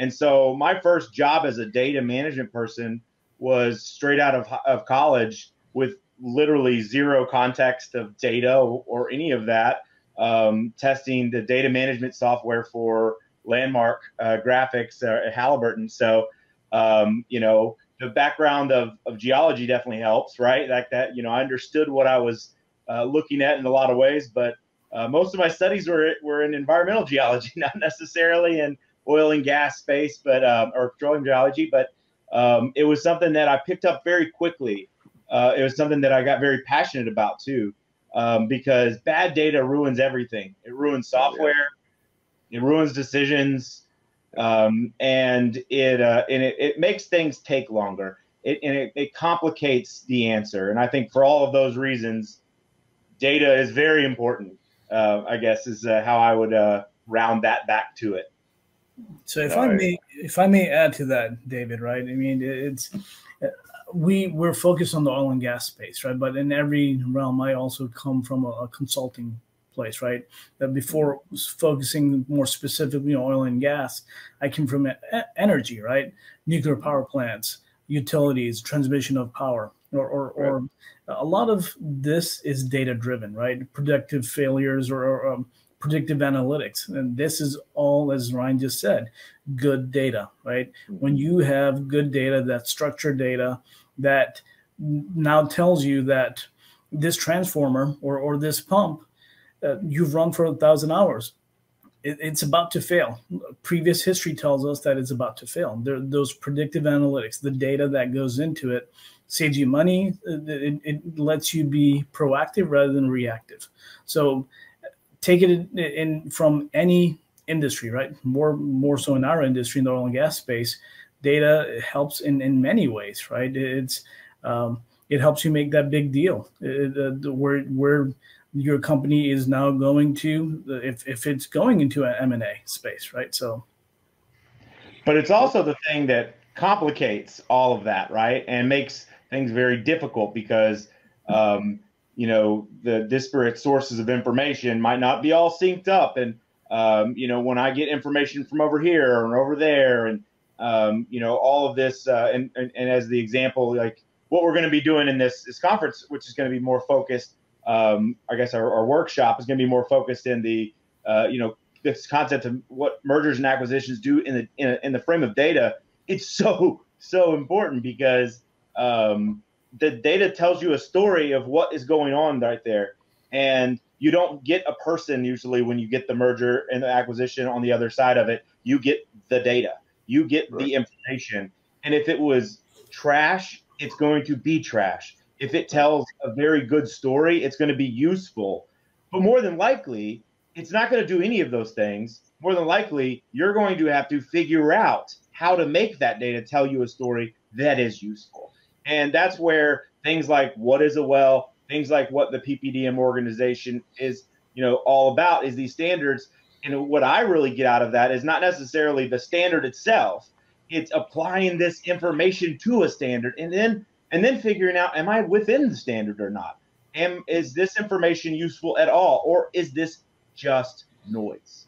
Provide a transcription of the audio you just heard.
And so my first job as a data management person was straight out of college with literally zero context of data or any of that, testing the data management software for Landmark Graphics at Halliburton. So, the background of geology definitely helps, right? Like that, I understood what I was looking at in a lot of ways, but most of my studies were in environmental geology, not necessarily in oil and gas space, but or petroleum geology. But it was something that I picked up very quickly. It was something that I got very passionate about too, because bad data ruins everything. It ruins software, it ruins decisions, and it makes things take longer. It complicates the answer. And I think for all of those reasons, data is very important. I guess is how I would round that back to it. So if I may add to that, David, right? I mean, it's we're focused on the oil and gas space, right? But in every realm, I also come from a consulting place, right? That before focusing more specifically on oil and gas, I came from energy, right? Nuclear power plants, utilities, transmission of power, or a lot of this is data driven, right? Predictive failures or predictive analytics. And this is all, as Ryan just said, good data, right? When you have good data, that structured data that now tells you that this transformer or this pump you've run for 1,000 hours, it's about to fail. Previous history tells us that it's about to fail. Those predictive analytics, the data that goes into it, saves you money. It lets you be proactive rather than reactive. So take it in from any industry, right? More so in our industry, in the oil and gas space, data helps in many ways, right? It helps you make that big deal where your company is now going to, if it's going into an M&A space, right? So, but it's also the thing that complicates all of that, right? And makes things very difficult because the disparate sources of information might not be all synced up. And, when I get information from over here and over there and, all of this, and as the example, like what we're going to be doing in this conference, which is going to be more focused, I guess our workshop is going to be more focused in the, this concept of what mergers and acquisitions do in the frame of data. It's so important because, the data tells you a story of what is going on right there. And you don't get a person usually when you get the merger and the acquisition on the other side of it. You get the data, you get the information. And if it was trash, it's going to be trash. If it tells a very good story, it's going to be useful. But more than likely, it's not going to do any of those things. More than likely, you're going to have to figure out how to make that data tell you a story that is useful. And that's where things like what is a well, things like what the PPDM organization is, all about is these standards. And what I really get out of that is not necessarily the standard itself. It's applying this information to a standard and then figuring out, am I within the standard or not? Is this information useful at all? Or is this just noise?